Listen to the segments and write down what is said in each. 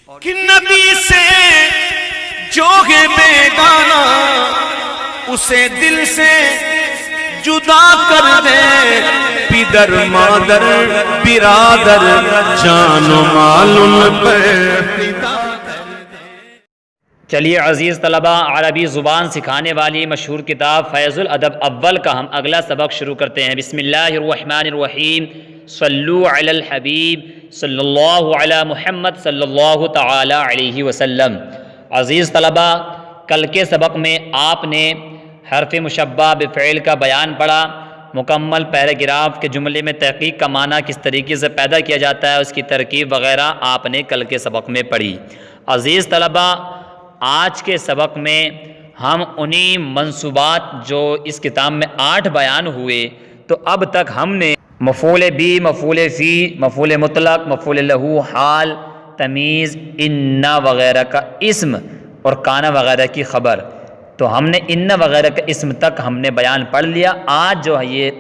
کہ نبی سے جو ہے بیگانہ اسے دل سے جدا کر دے، پدر مادر برادر جان و مال ان پر فدا۔ چلیے عزیز طلباء، عربی زبان سکھانے والی مشہور کتاب فیض الادب اول کا ہم اگلا سبق شروع کرتے ہیں۔ بسم اللہ الرحمن الرحیم، صلو علی الحبیب صلی اللہ علی محمد صلی اللہ تعالی علیہ وسلم۔ عزیز طلباء، کل کے سبق میں آپ نے حرف مشبہ بفعل کا بیان پڑھا، مکمل پیراگراف کے جملے میں تحقیق کا معنی کس طریقے سے پیدا کیا جاتا ہے، اس کی ترکیب وغیرہ آپ نے کل کے سبق میں پڑھی۔ عزیز طلباء، آج کے سبق میں ہم انہی منصوبات جو اس کتاب میں 8 بیان ہوئے، تو اب تک ہم نے مفعول بی، مفعول فی، مفعول مطلق، مفعول لہو، حال، تمیز، ان وغیرہ کا اسم اور کانا وغیرہ کی خبر، تو ہم نے ان وغیرہ کا اسم تک ہم نے بیان پڑھ لیا۔ آج جو ہے یہ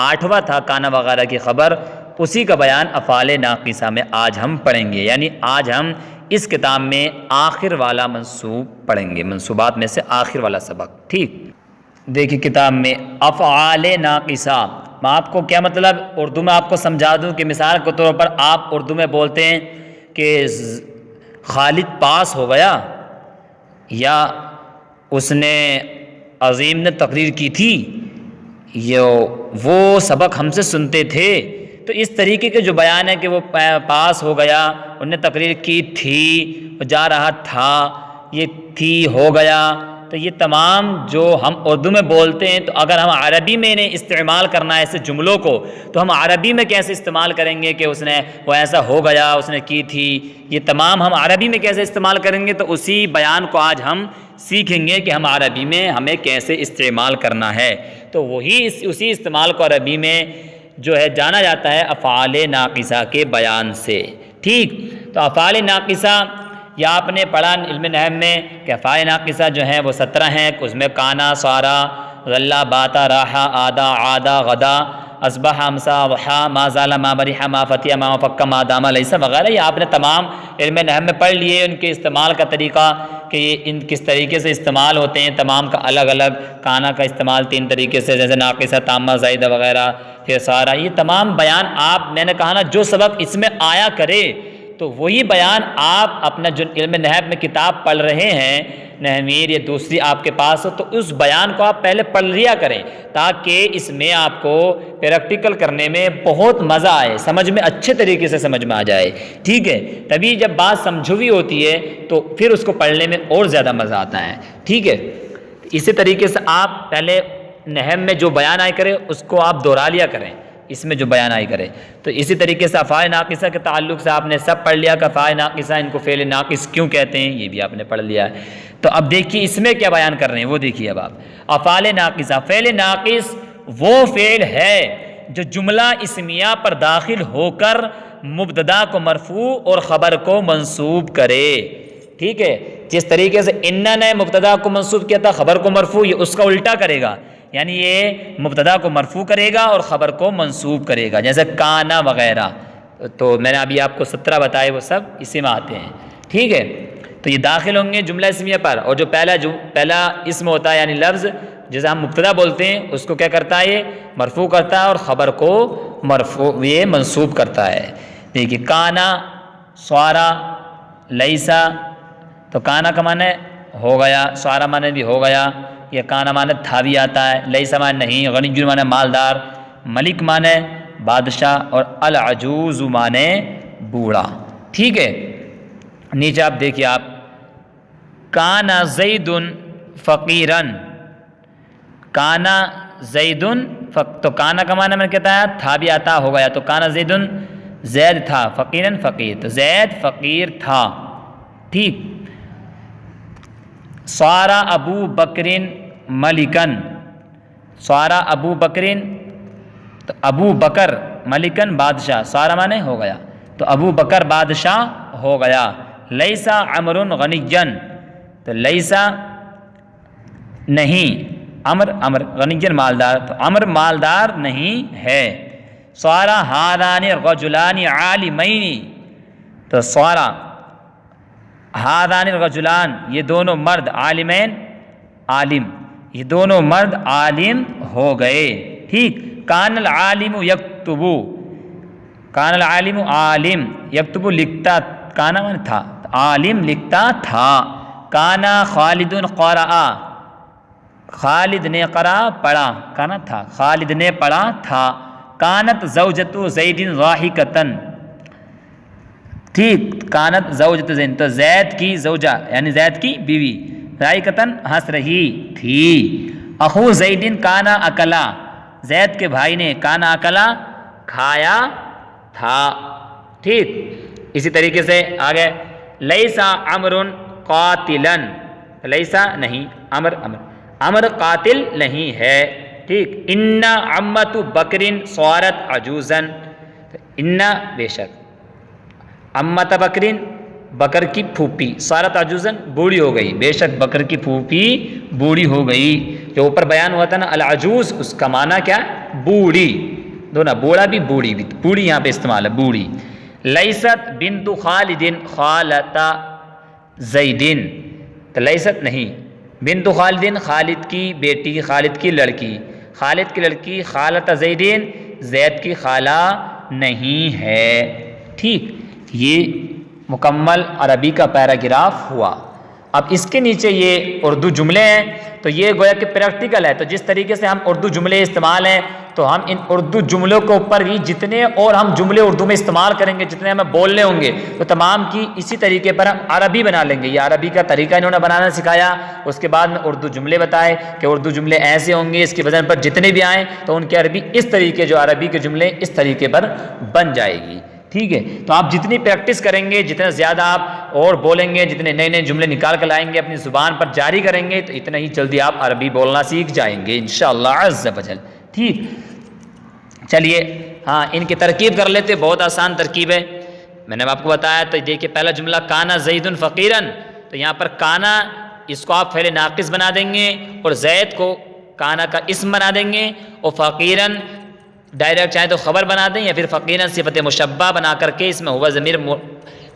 8واں تھا کانا وغیرہ کی خبر، اسی کا بیان افعال ناقصہ میں آج ہم پڑھیں گے، یعنی آج ہم اس کتاب میں آخر والا منصوب پڑھیں گے، منصوبات میں سے آخر والا سبق۔ ٹھیک، دیکھیے کتاب میں افعال ناقصہ، میں آپ کو کیا مطلب اردو میں آپ کو سمجھا دوں کہ مثال کے طور پر آپ اردو میں بولتے ہیں کہ خالد پاس ہو گیا، یا اس نے عظیم نے تقریر کی تھی، وہ سبق ہم سے سنتے تھے، تو اس طریقے کے جو بیان ہے کہ وہ پاس ہو گیا، انہوں نے تقریر کی تھی، وہ جا رہا تھا، یہ تھی ہو گیا، تو یہ تمام جو ہم اردو میں بولتے ہیں، تو اگر ہم عربی میں انہیں استعمال کرنا ہے ایسے جملوں کو، تو ہم عربی میں کیسے استعمال کریں گے کہ اس نے وہ ایسا ہو گیا، اس نے کی تھی، یہ تمام ہم عربی میں کیسے استعمال کریں گے، تو اسی بیان کو آج ہم سیکھیں گے کہ ہم عربی میں ہمیں کیسے استعمال کرنا ہے۔ تو وہی اسی استعمال کو عربی میں جو ہے جانا جاتا ہے افعال ناقصہ کے بیان سے۔ ٹھیک، تو افعال ناقصہ یا آپ نے پڑھا علم نحو میں کہ افعال ناقصہ جو ہیں وہ 17 ہیں، اس میں کانا، صارا، غلہ، باتا، راحا، آدا، عادا، غدا، اصبح، امسا، ضحا، ما زال، ما برح، ما فتح، ما فک، ما دام، لیس وغیرہ، یہ آپ نے تمام علم نحو میں پڑھ لیے، ان کے استعمال کا طریقہ کہ یہ ان کس طریقے سے استعمال ہوتے ہیں، تمام کا الگ الگ۔ کانا کا استعمال 3 طریقے سے، جیسے ناقصہ، تامہ، زائدہ وغیرہ، پھر سارا، یہ تمام بیان آپ، میں نے کہا نا جو سبق اس میں آیا کرے تو وہی بیان آپ اپنا جو علم نحو میں کتاب پڑھ رہے ہیں، نحویر یا دوسری آپ کے پاس ہو، تو اس بیان کو آپ پہلے پڑھ لیا کریں، تاکہ اس میں آپ کو پریکٹیکل کرنے میں بہت مزہ آئے، سمجھ میں اچھے طریقے سے سمجھ میں آ جائے۔ ٹھیک ہے، تبھی جب بات سمجھوی ہوتی ہے تو پھر اس کو پڑھنے میں اور زیادہ مزہ آتا ہے۔ ٹھیک ہے، اسی طریقے سے آپ پہلے نحو میں جو بیان آئے کرے اس کو آپ دہرا لیا کریں، اس میں جو بیان آئی کرے، تو اسی طریقے سے افعال ناقصہ کے تعلق سے آپ نے سب پڑھ لیا کہ افعال ناقصہ ان کو فعل ناقص کیوں کہتے ہیں، یہ بھی آپ نے پڑھ لیا ہے۔ تو اب دیکھیے اس میں کیا بیان کر رہے ہیں وہ دیکھیے اب آپ۔ افعال ناقصہ، فعل ناقص وہ فعل ہے جو جملہ اسمیہ پر داخل ہو کر مبتدا کو مرفوع اور خبر کو منصوب کرے۔ ٹھیک ہے، جس طریقے سے انہ نے مبتدا کو منصوب کیا تھا، خبر کو مرفوع، یہ اس کا الٹا کرے گا، یعنی یہ مبتدا کو مرفوع کرے گا اور خبر کو منصوب کرے گا، جیسے کانا وغیرہ۔ تو میں نے ابھی آپ کو 17 بتائے، وہ سب اسی میں آتے ہیں۔ ٹھیک ہے، تو یہ داخل ہوں گے جملہ اسمیہ پر، اور جو پہلا اسم ہوتا ہے یعنی لفظ جسے ہم مبتدا بولتے ہیں، اس کو کیا کرتا ہے، یہ مرفوع کرتا ہے اور خبر کو مرفوع یہ منصوب کرتا ہے۔ دیکھیے کانا، صارا، لیسا، تو کانا کا معنی ہو گیا، صارا معنی بھی ہو گیا، یہ کانا معنی تھا بھی آتا ہے، لیسا معنی نہیں، غنی معنی مالدار، ملک معنی بادشاہ، اور العجوز معنی بوڑھا۔ ٹھیک ہے، نیچے آپ دیکھیے آپ، کانا زید فقیرن، کانا زید تو کانا کا معنی میں کہتا ہے تھا بھی آتا ہو گیا، تو کانا زید، زید تھا، فقیرن فقیر، تو زید فقیر تھا۔ ٹھیک، صارا ابو بکرن ملکن، صارا ابو بکرن، تو ابو بکر، ملکن بادشاہ، صارا معنی ہو گیا، تو ابو بکر بادشاہ ہو گیا۔ لیسا عمر غنیجن، تو لیسا نہیں، عمر غنیجن مالدار، تو عمر مالدار نہیں ہے۔ صارا ہاران رجلان عالمین، تو صارا ہادان الرجلان، یہ دونوں مرد، عالمین عالم، یہ دونوں مرد عالم ہو گئے، ٹھیک۔ کان العالم یکتبو، کان العالم عالم، یکتبو لکھتا، کانا من تھا، عالم لکھتا تھا۔ کانا خالد قرأ، خالد نے قرأ پڑھا، کانا تھا، خالد نے پڑھا تھا۔ کانت زوجۃ زید ضاحکۃ، ٹھیک، کانت زوجۃ زید، تو زید کی زوجہ یعنی زید کی بیوی، ضاحکۃ ہنس رہی تھی۔ اخو زید کانا اکلا، زید کے بھائی نے کانا اکلا کھایا تھا، ٹھیک۔ اسی طریقے سے آگے لیسا عمر قاتلا، لیسا نہیں، عمر قاتل نہیں ہے، ٹھیک۔ ان عمت بکر صارت عجوزا، ان بے شک، عمت بکر بکر کی پھوپھی، صارت عجوزا بوڑھی ہو گئی، بے شک بکر کی پھوپھی بوڑھی ہو گئی۔ جو اوپر بیان ہوا تھا نا العجوز، اس کا معنی کیا ہے؟ بوڑھی، دونوں، بوڑھا بھی بوڑھی بھی، بوڑھی یہاں پہ استعمال ہے، بوڑھی۔ لیست بنت خالد خالۃ زید، تو لیست نہیں، بنت خالد خالد کی بیٹی، خالد کی لڑکی، خالد کی لڑکی خالۃ زید، زید کی خالہ نہیں ہے، ٹھیک۔ یہ مکمل عربی کا پیراگراف ہوا۔ اب اس کے نیچے یہ اردو جملے ہیں، تو یہ گویا کہ پریکٹیکل ہے، تو جس طریقے سے ہم اردو جملے استعمال ہیں، تو ہم ان اردو جملوں کے اوپر ہی جتنے اور ہم جملے اردو میں استعمال کریں گے، جتنے ہمیں بولنے ہوں گے، تو تمام کی اسی طریقے پر ہم عربی بنا لیں گے۔ یہ عربی کا طریقہ انہوں نے بنانا سکھایا، اس کے بعد میں اردو جملے بتائے کہ اردو جملے ایسے ہوں گے، اس کی وزن پر جتنے بھی آئیں تو ان کی عربی اس طریقے، جو عربی کے جملے اس طریقے پر بن جائے گی، ٹھیک ہے۔ تو آپ جتنی پریکٹس کریں گے، جتنا زیادہ آپ اور بولیں گے، جتنے نئے نئے جملے نکال کر لائیں گے، اپنی زبان پر جاری کریں گے، تو اتنا ہی جلدی آپ عربی بولنا سیکھ جائیں گے انشاءاللہ عز و جل، ٹھیک۔ چلیے ہاں ان کی ترکیب کر لیتے، بہت آسان ترکیب ہے، میں نے آپ کو بتایا۔ تو دیکھیے پہلا جملہ کانا زید فقیرن، تو یہاں پر کانا اس کو آپ فعل ناقص بنا دیں گے اور زید کو کانا کا اسم بنا دیں گے، اور فقیرن ڈائریکٹ چاہے تو خبر بنا دیں، یا پھر فقیرن صفت مشبہ بنا کر کے اس میں ہوا ضمیر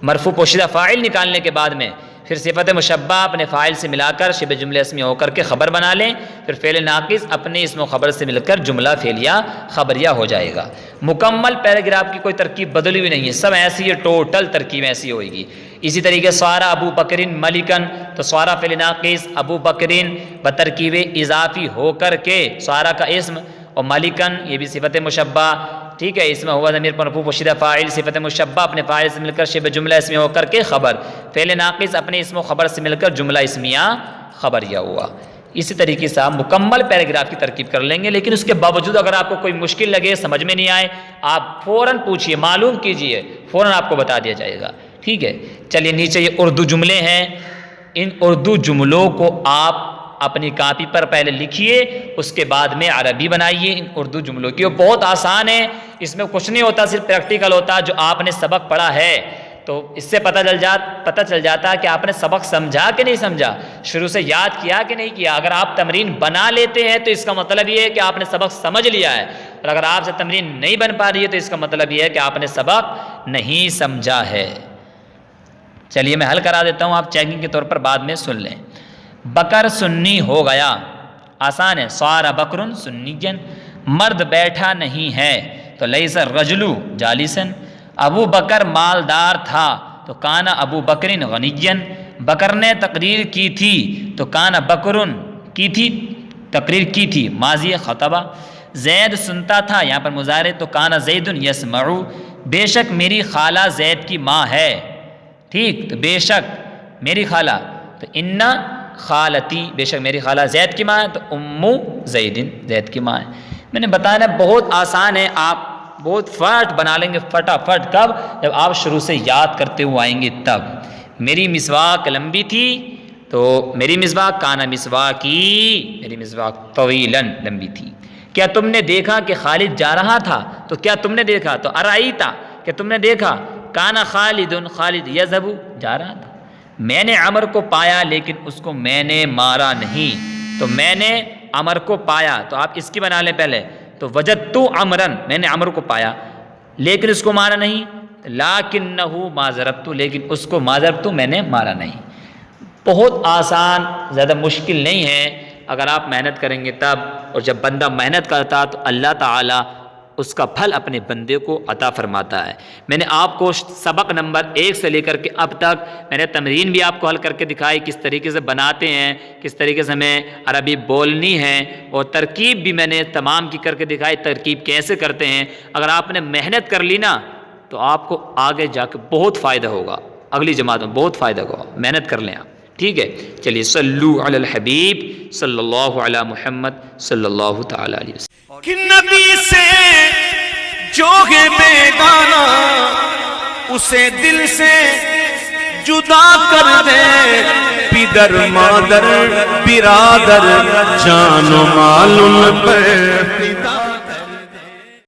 مرفوع پوشیدہ فاعل نکالنے کے بعد میں پھر صفت مشبہ اپنے فاعل سے ملا کر شبہ جملہ اسمی ہو کر کے خبر بنا لیں، پھر فعل ناقص اپنے اسم و خبر سے مل کر جملہ فعلیہ خبریہ ہو جائے گا۔ مکمل پیراگراف کی کوئی ترکیب بدلی ہوئی نہیں ہے، سب ایسی ہے، ٹوٹل ترکیب ایسی ہوئے گی۔ اسی طریقے سوارا ابو بکرین ملکن، تو سوارا فعل ناقص، ابو بکرین بترکیب اضافی ہو کر کے سوارا کا اسم، اور ملکن یہ بھی صفت مشبہ، ٹھیک ہے، اس میں ہوا ضمیر مرفوع پوشیدہ فاعل، صفت مشبہ اپنے فاعل سے مل کر شبہ جملہ اسمیہ ہو کر کے خبر، فعل ناقص اپنے اسم و خبر سے مل کر جملہ اسمیہ خبریہ ہوا۔ اسی طریقے سے آپ مکمل پیراگراف کی ترکیب کر لیں گے، لیکن اس کے باوجود اگر آپ کو کوئی مشکل لگے، سمجھ میں نہیں آئے، آپ فوراً پوچھیے، معلوم کیجئے، فوراً آپ کو بتا دیا جائے گا، ٹھیک ہے۔ چلیے نیچے یہ اردو جملے ہیں، ان اردو جملوں کو آپ اپنی کاپی پر پہلے لکھیے، اس کے بعد میں عربی بنائیے ان اردو جملوں کی۔ وہ بہت آسان ہے، اس میں کچھ نہیں ہوتا، صرف پریکٹیکل ہوتا، جو آپ نے سبق پڑھا ہے تو اس سے پتہ چل جاتا کہ آپ نے سبق سمجھا کہ نہیں سمجھا، شروع سے یاد کیا کہ نہیں کیا۔ اگر آپ تمرین بنا لیتے ہیں تو اس کا مطلب یہ ہے کہ آپ نے سبق سمجھ لیا ہے، اور اگر آپ سے تمرین نہیں بن پا رہی ہے تو اس کا مطلب یہ ہے کہ آپ نے سبق نہیں سمجھا ہے۔ چلیے میں حل کرا دیتا ہوں، آپ چیکنگ کے طور پر بعد میں سن لیں۔ بکر سنی ہو گیا، آسان ہے، صار بکر سنیجن، مرد بیٹھا نہیں ہے تو لیس الرجل جالسن۔ ابو بکر مالدار تھا تو کانا ابو بکر غنیجن، بکر نے تقریر کی تھی تو کانا بکر کی تھی، تقریر کی تھی، ماضی خطبہ۔ زید سنتا تھا، یہاں پر مضارع، تو کانا زید یسمع، بے شک میری خالہ زید کی ماں ہے، ٹھیک، تو بے شک میری خالہ، تو انا خالتی، بے شک میری خالہ زید کی ماں ہے، تو امو زید، زید کی ماں ہے۔ میں نے بتایا نا بہت آسان ہے، آپ بہت فٹ بنا لیں گے فٹافٹ، کب؟ جب آپ شروع سے یاد کرتے ہوئے آئیں گے تب۔ میری مسواک لمبی تھی تو میری مسواک کانا مسواکی، میری مسواک طویلاً لمبی تھی۔ کیا تم نے دیکھا کہ خالد جا رہا تھا، تو کیا تم نے دیکھا، تو ارائیتا، کہ تم نے دیکھا، کانا خالد، خالد یذهب، جا رہا تھا۔ میں نے عمر کو پایا لیکن اس کو میں نے مارا نہیں، تو میں نے عمر کو پایا، تو آپ اس کی بنا لیں پہلے، تو وجدت عمرن، میں نے عمر کو پایا لیکن اس کو مارا نہیں، تو لاکنہ ما ضربت، لیکن اس کو ما ضربت میں نے مارا نہیں۔ بہت آسان، زیادہ مشکل نہیں ہے، اگر آپ محنت کریں گے تب، اور جب بندہ محنت کرتا تو اللہ تعالیٰ اس کا پھل اپنے بندے کو عطا فرماتا ہے۔ میں نے آپ کو سبق نمبر 1 سے لے کر کے اب تک میں نے تمرین بھی آپ کو حل کر کے دکھائی، کس طریقے سے بناتے ہیں، کس طریقے سے ہمیں عربی بولنی ہے، اور ترکیب بھی میں نے تمام کی کر کے دکھائی، ترکیب کیسے کرتے ہیں۔ اگر آپ نے محنت کر لی نا تو آپ کو آگے جا کے بہت فائدہ ہوگا، اگلی جماعت میں بہت فائدہ ہوگا، محنت کر لیں آپ، ٹھیک ہے۔ چلیے صلو علی الحبیب صلی اللہ علی محمد صلی اللہ تعالی علیہ وسلم۔ کہ نبی سے جو ہے بیگانہ اسے دل سے جدا کر دے، پدر مادر برادر جان و مال ان پہ